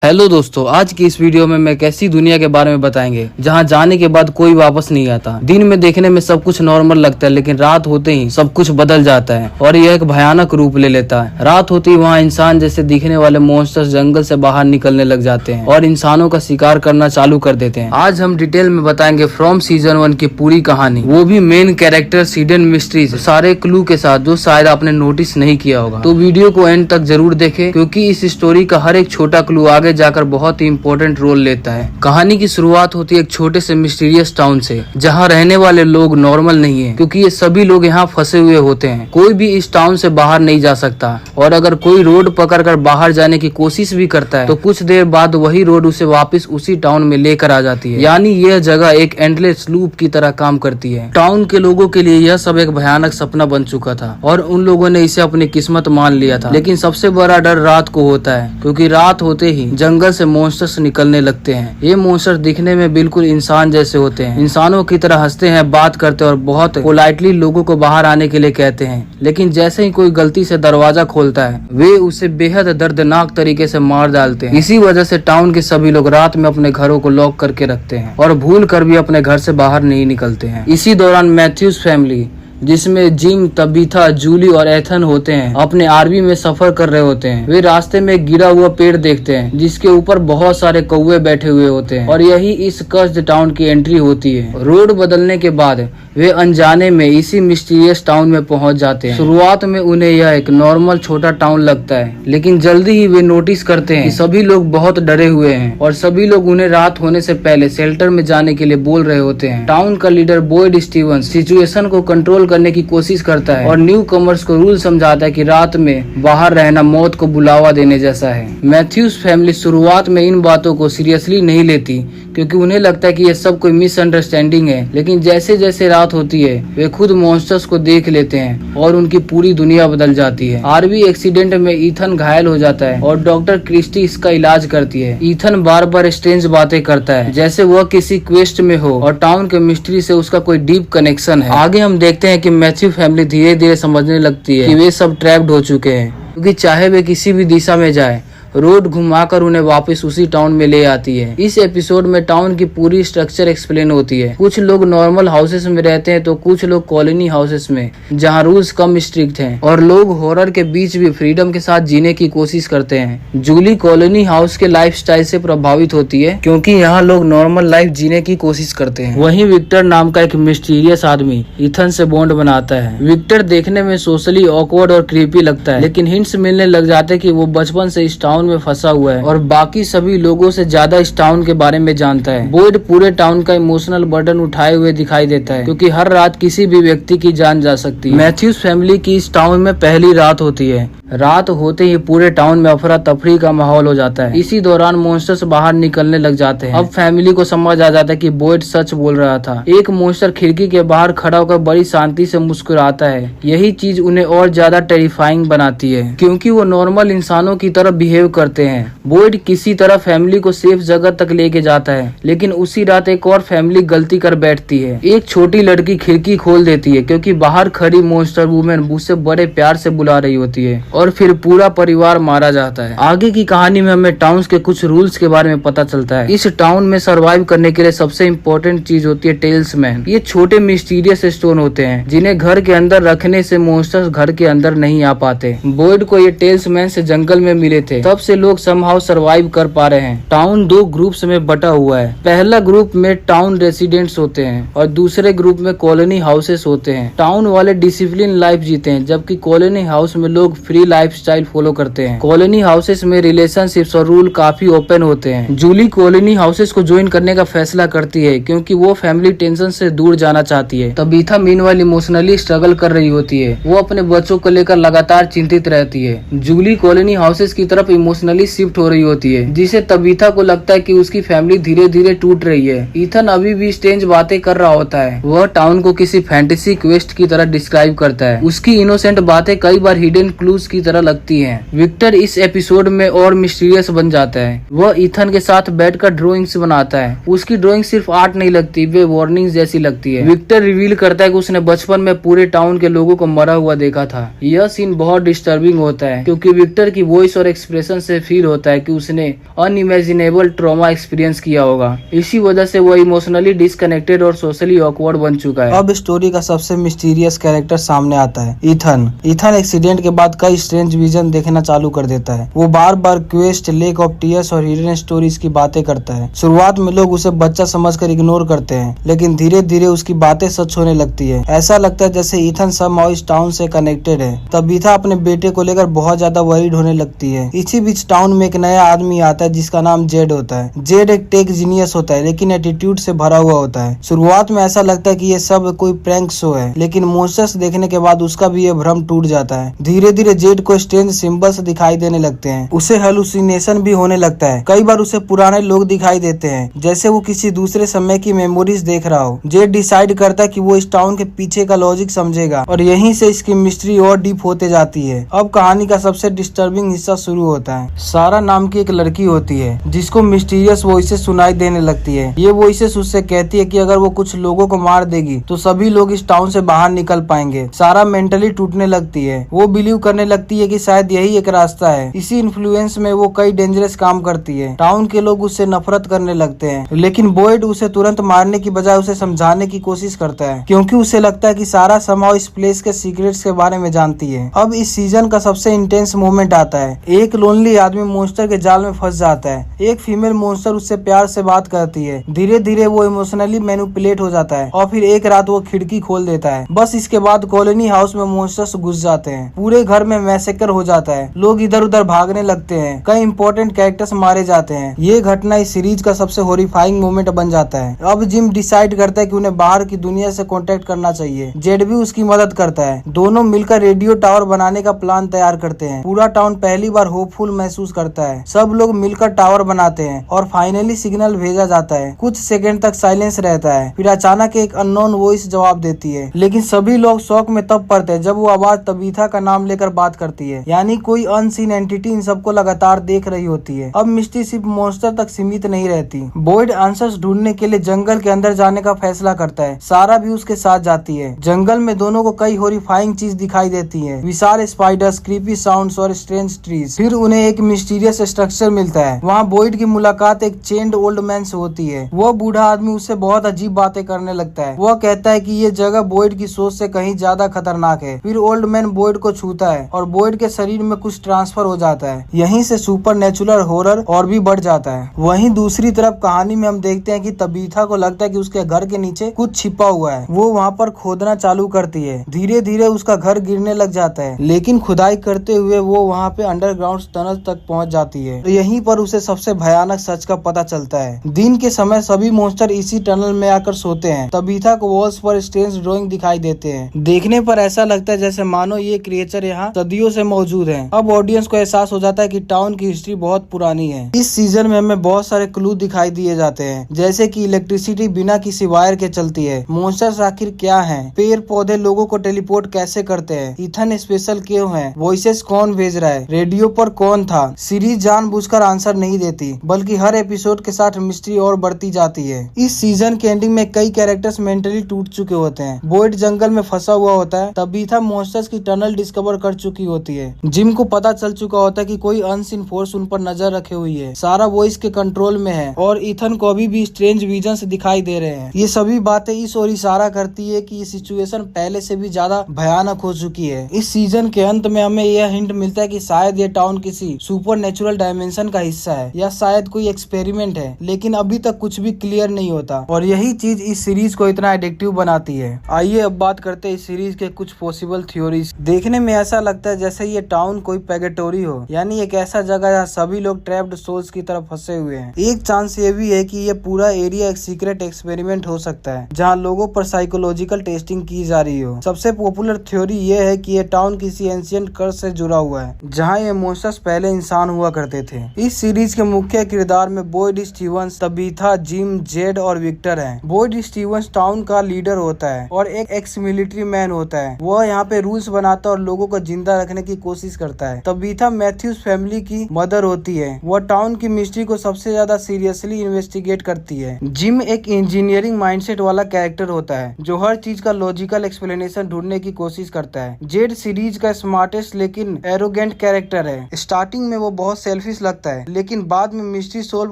Hello दोस्तों, आज की इस वीडियो में मैं कैसी दुनिया के बारे में बताएंगे जहां जाने के बाद कोई वापस नहीं आता। दिन में देखने में सब कुछ नॉर्मल लगता है, लेकिन रात होते ही सब कुछ बदल जाता है और यह एक भयानक रूप ले लेता है। रात होते ही वहां इंसान जैसे दिखने वाले मॉन्स्टर्स जंगल से बाहर निकलने लग जाते हैं और इंसानों का शिकार करना चालू कर देते हैं। आज हम डिटेल में बताएंगे फ्रॉम सीजन 1 की पूरी कहानी, वो भी मेन कैरेक्टर हिडन मिस्ट्रीज सारे क्लू के साथ, जो शायद आपने नोटिस नहीं किया होगा। तो वीडियो को एंड तक जरूर देखें, क्योंकि इस स्टोरी का हर एक छोटा क्लू आगे जाकर बहुत ही इम्पोर्टेंट रोल लेता है। कहानी की शुरुआत होती है एक छोटे से मिस्टीरियस टाउन से, जहां रहने वाले लोग नॉर्मल नहीं है, क्योंकि ये सभी लोग यहाँ फंसे हुए होते हैं। कोई भी इस टाउन से बाहर नहीं जा सकता, और अगर कोई रोड पकड़कर बाहर जाने की कोशिश भी करता है तो कुछ देर बाद वही रोड उसे वापस उसी टाउन में लेकर आ जाती है। यानी यह जगह एक एंडलेस लूप की तरह काम करती है। टाउन के लोगों के लिए यह सब एक भयानक सपना बन चुका था और उन लोगों ने इसे अपनी किस्मत मान लिया था। लेकिन सबसे बड़ा डर रात को होता है, क्योंकि रात होते ही जंगल से मॉन्स्टर्स निकलने लगते हैं। ये मॉन्स्टर दिखने में बिल्कुल इंसान जैसे होते हैं, इंसानों की तरह हंसते हैं, बात करते हैं और बहुत पोलाइटली लोगों को बाहर आने के लिए कहते हैं। लेकिन जैसे ही कोई गलती से दरवाजा खोलता है, वे उसे बेहद दर्दनाक तरीके से मार डालते हैं। इसी वजह से टाउन के सभी लोग रात में अपने घरों को लॉक करके रखते हैं और भूल कर भी अपने घर से बाहर नहीं निकलते हैं। इसी दौरान मैथ्यूज फैमिली, जिसमें जिम, तबीथा, जूली और एथन होते हैं, अपने आरवी में सफर कर रहे होते हैं। वे रास्ते में एक गिरा हुआ पेड़ देखते हैं जिसके ऊपर बहुत सारे कौवे बैठे हुए होते हैं, और यही इस कर्स्ड टाउन की एंट्री होती है। रोड बदलने के बाद वे अनजाने में इसी मिस्टीरियस टाउन में पहुंच जाते हैं। शुरुआत में उन्हें यह एक नॉर्मल छोटा टाउन लगता है, लेकिन जल्दी ही वे नोटिस करते हैं कि सभी लोग बहुत डरे हुए हैं और सभी लोग उन्हें रात होने से पहले शेल्टर में जाने के लिए बोल रहे होते हैं। टाउन का लीडर बॉयड स्टीवंस सिचुएशन को कंट्रोल करने की कोशिश करता है और न्यू कमर्स को रूल समझाता है कि रात में बाहर रहना मौत को बुलावा देने जैसा है। मैथ्यूज फैमिली शुरुआत में इन बातों को सीरियसली नहीं लेती, क्योंकि उन्हें लगता है कि यह सब कोई मिसअंडरस्टैंडिंग है। लेकिन जैसे जैसे रात होती है, वे खुद मॉन्स्टर्स को देख लेते हैं और उनकी पूरी दुनिया बदल जाती है। आरवी एक्सीडेंट में ईथन घायल हो जाता है और डॉक्टर क्रिस्टी इसका इलाज करती है। ईथन बार बार स्ट्रेंज बातें करता है, जैसे वह किसी क्वेस्ट में हो और टाउन के मिस्ट्री से उसका कोई डीप कनेक्शन है। आगे हम देखते हैं कि मैथ्यू फैमिली धीरे धीरे समझने लगती है कि वे सब ट्रैप्ड हो चुके हैं, क्योंकि चाहे वे किसी भी दिशा में जाए, रोड घुमाकर उन्हें वापस उसी टाउन में ले आती है। इस एपिसोड में टाउन की पूरी स्ट्रक्चर एक्सप्लेन होती है। कुछ लोग नॉर्मल हाउसेस में रहते हैं तो कुछ लोग कॉलोनी हाउसेस में, जहां रूल्स कम स्ट्रिक्ट हैं, और लोग हॉरर के बीच भी फ्रीडम के साथ जीने की कोशिश करते हैं। जूली कॉलोनी हाउस के लाइफस्टाइल से प्रभावित होती है, क्योंकि यहाँ लोग नॉर्मल लाइफ जीने की कोशिश करते हैं। वहीं विक्टर नाम का एक मिस्टीरियस आदमी ईथन से बॉन्ड बनाता है। विक्टर देखने में सोशली ऑकवर्ड और क्रीपी लगता है, लेकिन हिंट्स मिलने लग जाते हैं कि वो बचपन से इस टाउन में फंसा हुआ है और बाकी सभी लोगों से ज्यादा इस टाउन के बारे में जानता है। बॉयड पूरे टाउन का इमोशनल बर्डन उठाए हुए दिखाई देता है, क्योंकि हर रात किसी भी व्यक्ति की जान जा सकती है। मैथ्यूज फैमिली की इस टाउन में पहली रात होती है। रात होते ही पूरे टाउन में अफरा तफरी का माहौल हो जाता है। इसी दौरान मॉन्स्टर्स बाहर निकलने लग जाते हैं। अब फैमिली को समझ आ जाता है कि बॉयड सच बोल रहा था। एक मॉन्स्टर खिड़की के बाहर खड़ा होकर बड़ी शांति से मुस्कुराता है। यही चीज उन्हें और ज्यादा टेरिफाइंग बनाती है, क्योंकि वो नॉर्मल इंसानों की तरह बिहेव करते हैं। बॉयड किसी तरह फैमिली को सेफ जगह तक लेके जाता है, लेकिन उसी रात एक और फैमिली गलती कर बैठती है। एक छोटी लड़की खिड़की खोल देती है, क्योंकि बाहर खड़ी मॉन्स्टर वुमेन उसे बड़े प्यार से बुला रही होती है, और फिर पूरा परिवार मारा जाता है। आगे की कहानी में हमें टाउन के कुछ रूल्स के बारे में पता चलता है। इस टाउन में सर्वाइव करने के लिए सबसे इम्पोर्टेंट चीज होती है टेल्समैन। ये छोटे मिस्टीरियस स्टोन होते हैं, जिन्हें घर के अंदर रखने से मॉन्स्टर्स घर के अंदर नहीं आ पाते। बॉयड को ये टेल्समैन से जंगल में मिले थे, तब से लोग समहाउ सर्वाइव कर पा रहे हैं। टाउन 2 ग्रुप्स में बटा हुआ है। पहला ग्रुप में टाउन रेसिडेंट्स होते हैं और दूसरे ग्रुप में कॉलोनी हाउसेस होते हैं। टाउन वाले डिसिप्लिन लाइफ जीते हैं, जबकि कॉलोनी हाउस में लोग फ्री लाइफस्टाइल फॉलो करते हैं। कॉलोनी हाउसेस में रिलेशनशिप्स और रूल काफी ओपन होते हैं। जूली कॉलोनी हाउसेस को ज्वाइन करने का फैसला करती है, क्योंकि वो फैमिली टेंशन से दूर जाना चाहती है। तबीथा मीनवाइल इमोशनली स्ट्रगल कर रही होती है। वो अपने बच्चों को लेकर लगातार चिंतित रहती है। जूली कॉलोनी हाउसेस की तरफ इमोशनली शिफ्ट हो रही होती है, जिसे तबीथा को लगता है कि उसकी फैमिली धीरे धीरे टूट रही है। ईथन अभी भी स्ट्रेंज बातें कर रहा होता है। वह टाउन को किसी फैंटेसी क्वेस्ट की तरह डिस्क्राइब करता है। उसकी इनोसेंट बातें कई बार हिडन क्लूज की तरह लगती हैं। विक्टर इस एपिसोड में और मिस्टीरियस बन जाता है। वह ईथन के साथ बैठकर ड्राइंग्स बनाता है। उसकी ड्राइंग सिर्फ आर्ट नहीं लगती, वे वार्निंग्स जैसी लगती है। विक्टर रिवील करता है कि उसने बचपन में पूरे टाउन के लोगों को मरा हुआ देखा था। यह सीन बहुत डिस्टर्बिंग होता है, क्योंकि विक्टर की वॉइस और एक्सप्रेशन से फील होता है कि उसने अनइमेजिनेबल ट्रॉमा एक्सपीरियंस किया होगा। इसी वजह से वो इमोशनली डिसकनेक्टेड और सोशली ऑकवर्ड बन चुका है। अब स्टोरी का सबसे मिस्टीरियस कैरेक्टर सामने आता है, ईथन। ईथन एक्सीडेंट के बाद कई स्ट्रेंज विजन देखना चालू कर देता है। वो बार बार क्वेस्ट, लेक ऑफ टीयर्स और हिडन स्टोरीज की बातें करता है। शुरुआत में लोग उसे बच्चा समझकर इग्नोर करते हैं, लेकिन धीरे धीरे उसकी बातें सच होने लगती है। ऐसा लगता है जैसे ईथन समहाउ इस टाउन से कनेक्टेड है। तबीथा अपने बेटे को लेकर बहुत ज्यादा वरीड होने लगती है। इसी बीच टाउन में एक नया आदमी आता है जिसका नाम जेड होता है। जेड एक टेक जीनियस होता है, लेकिन एटीट्यूड से भरा हुआ होता है। शुरुआत में ऐसा लगता है कि ये सब कोई प्रैंक शो है, लेकिन मॉन्स्टर्स देखने के बाद उसका भी ये भ्रम टूट जाता है। धीरे धीरे जेड को स्ट्रेंज सिंबल्स दिखाई देने लगते हैं। उसे हेलुसिनेशन भी होने लगता है। कई बार उसे पुराने लोग दिखाई देते हैं, जैसे वो किसी दूसरे समय की मेमोरीज देख रहा हो। जेड डिसाइड करता है कि वो इस टाउन के पीछे का लॉजिक समझेगा, और यहीं से इसकी मिस्ट्री और डीप होते जाती है। अब कहानी का सबसे डिस्टर्बिंग हिस्सा शुरू होता है। सारा नाम की एक लड़की होती है जिसको मिस्टीरियस वॉइसेस सुनाई देने लगती है। ये वॉइसेस उससे कहती है कि अगर वो कुछ लोगों को मार देगी तो सभी लोग इस टाउन से बाहर निकल पाएंगे। सारा मेंटली टूटने लगती है। वो बिलीव करने लगती है कि शायद यही एक रास्ता है। इसी इन्फ्लुएंस में वो कई डेंजरस काम करती है। टाउन के लोग उससे नफरत करने लगते हैं, लेकिन बॉयड उसे तुरंत मारने की बजाय उसे समझाने की कोशिश करता है, क्योंकि उसे लगता है कि सारा समहाउ इस प्लेस के सीक्रेट्स के बारे में जानती है। अब इस सीजन का सबसे इंटेंस मोमेंट आता है। एक लोनली आदमी मॉन्स्टर के जाल में फंस जाता है। एक फीमेल मॉन्स्टर उससे प्यार से बात करती है। धीरे धीरे वो इमोशनली मैनिपुलेट हो जाता है, और फिर एक रात वो खिड़की खोल देता है। बस इसके बाद कॉलोनी हाउस में मॉन्स्टर्स घुस जाते हैं। पूरे घर में मैसेकर हो जाता है। लोग इधर उधर भागने लगते हैं। कई इंपॉर्टेंट कैरेक्टर्स मारे जाते हैं। ये घटना इस सीरीज का सबसे हॉरिफाइंग मोमेंट बन जाता है। अब जिम डिसाइड करता है कि उन्हें बाहर की दुनिया से कांटेक्ट करना चाहिए। जेड भी उसकी मदद करता है। दोनों मिलकर रेडियो टावर बनाने का प्लान तैयार करते हैं। पूरा टाउन पहली बार होपफुल महसूस करता है। सब लोग मिलकर टावर बनाते हैं और फाइनली सिग्नल भेजा जाता है। कुछ सेकंड तक साइलेंस रहता है, फिर अचानक एक अननोन वॉइस जवाब देती है। लेकिन सभी लोग शॉक में तब पड़ते हैं जब वो आवाज तबीथा का नाम लेकर बात करती है, यानी कोई अनसीन एंटिटी इन सबको लगातार देख रही होती है। अब मिस्ट्री सिर्फ मॉन्स्टर तक सीमित नहीं रहती। बॉयड आंसर्स ढूंढने के लिए जंगल के अंदर जाने का फैसला करता है। सारा भी उसके साथ जाती है। जंगल में दोनों को कई हॉरिफाइंग चीज दिखाई देती है। विशाल स्पाइडर्स, क्रीपी साउंड्स और स्ट्रेंज ट्रीज। फिर उन्हें एक मिस्टीरियस स्ट्रक्चर मिलता है। वहाँ बॉयड की मुलाकात एक चेंड ओल्ड मैन से होती है। वो बूढ़ा आदमी उससे बहुत अजीब बातें करने लगता है। वह कहता है कि ये जगह बॉयड की सोच से कहीं ज्यादा खतरनाक है। फिर ओल्ड मैन बॉयड को छूता है और बॉयड के शरीर में कुछ ट्रांसफर हो जाता है। यहीं से सुपर नेचुरल हॉरर और भी बढ़ जाता है। वहीं दूसरी तरफ कहानी में हम देखते हैं कि तबीथा को लगता है कि उसके घर के नीचे कुछ छिपा हुआ है। वो वहाँ पर खोदना चालू करती है। धीरे धीरे उसका घर गिरने लग जाता है, लेकिन खुदाई करते हुए वो वहाँ पे अंडरग्राउंड टनल तक पहुँच जाती है। यहीं पर उसे सबसे भयानक सच का पता चलता है। दिन के समय सभी मॉन्स्टर इसी टनल में आकर सोते हैं। तबीथा को वॉल्स पर स्ट्रेंज ड्राइंग दिखाई देते हैं। देखने पर ऐसा लगता है जैसे मानो ये क्रिएचर यहाँ सदियों से मौजूद हैं। अब ऑडियंस को एहसास हो जाता है कि टाउन की हिस्ट्री बहुत पुरानी है। इस सीजन में हमें बहुत सारे क्लू दिखाई दिए जाते हैं, जैसे कि इलेक्ट्रिसिटी बिना किसी वायर के चलती है। मॉन्स्टर्स आखिर क्या हैं? पेड़ पौधे लोगों को टेलीपोर्ट कैसे करते हैं? ईथन स्पेशल क्यों है? वॉइसेस कौन भेज रहा है? रेडियो पर कौन था? सीरीज जानबूझकर आंसर नहीं देती, बल्कि हर एपिसोड के साथ मिस्ट्री और बढ़ती जाती है। इस सीजन के एंडिंग में कई कैरेक्टर्स मेंटली टूट चुके होते हैं। बॉयड जंगल में फंसा हुआ होता है। तबीथा मॉन्स्टर्स की टनल डिस्कवर कर चुकी होती है। जिम को पता चल चुका होता है कि कोई अनसीन फोर्स उन पर नजर रखे हुई है। सारा वॉइस के कंट्रोल में है और ईथन को अभी भी स्ट्रेंज विजन्स दिखाई दे रहे हैं। ये सभी बातें इस ओर इशारा करती है कि ये सिचुएशन पहले से भी ज्यादा भयानक हो चुकी है। इस सीजन के अंत में हमें यह हिंट मिलता है कि शायद ये टाउन किसी सुपर नेचुरल डायमेंशन का हिस्सा है, या शायद कोई एक्सपेरिमेंट है, लेकिन अभी तक कुछ भी क्लियर नहीं होता। और यही चीज इस सीरीज को इतना एडिक्टिव बनाती है। आइए अब बात करते हैं इस सीरीज के कुछ पॉसिबल थ्योरीज। देखने में ऐसा लगता है जैसे ये टाउन कोई पैगेटोरी हो, यानी एक ऐसा जगह जहाँ सभी लोग ट्रैप्ड सोल्स की तरफ फंसे हुए हैं। एक चांस ये भी है कि ये पूरा एरिया एक सीक्रेट एक्सपेरिमेंट हो सकता है, जहाँ लोगों पर साइकोलॉजिकल टेस्टिंग की जा रही हो। सबसे पॉपुलर थ्योरी ये है कि ये टाउन किसी एंशिएंट कर्स से जुड़ा हुआ है, जहाँ ये मॉन्स्टर्स पहले इंसान हुआ करते थे। इस सीरीज के मुख्य किरदार में Boyd Stevens, Tabitha, Jim, Jade और विक्टर हैं। बॉयड स्टीवंस टाउन का लीडर होता है और एक एक्स मिलिट्री मैन होता है। वह यहाँ पे रूल्स बनाता है और लोगों को जिंदा रखने की कोशिश करता है। तबीथा मैथ्यूज फैमिली की मदर होती है। वह टाउन की मिस्ट्री को सबसे ज्यादा सीरियसली इन्वेस्टिगेट करती है। जिम एक इंजीनियरिंग माइंडसेट वाला कैरेक्टर होता है, जो हर चीज का लॉजिकल एक्सप्लेनेशन ढूंढने की कोशिश करता है। जेड सीरीज का स्मार्टेस्ट लेकिन एरोगेंट कैरेक्टर है। स्टार्टिंग में वो बहुत सेल्फिश लगता है, लेकिन बाद में मिस्ट्री सोल्व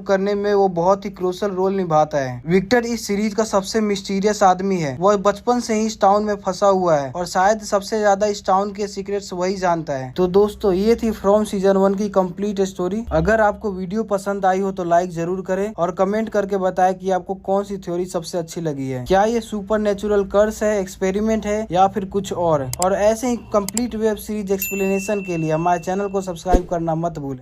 करने में वो बहुत ही क्रूशियल रोल निभाता है। विक्टर इस सीरीज का सबसे मिस्टीरियस आदमी है। वह बचपन से ही इस टाउन में फंसा हुआ है और शायद सबसे ज्यादा इस टाउन के सीक्रेट्स वही जानता है। तो दोस्तों, ये थी फ्रॉम सीजन 1 की कंप्लीट स्टोरी। अगर आपको वीडियो पसंद आई हो तो लाइक जरूर करें और कमेंट करके बताएं कि आपको कौन सी थ्योरी सबसे अच्छी लगी है। क्या ये सुपर नेचुरल कर्स है, एक्सपेरिमेंट है या फिर कुछ और ऐसे ही कंप्लीट वेब सीरीज एक्सप्लेनेशन के लिए हमारे चैनल को सब्सक्राइब करना मत भूलें।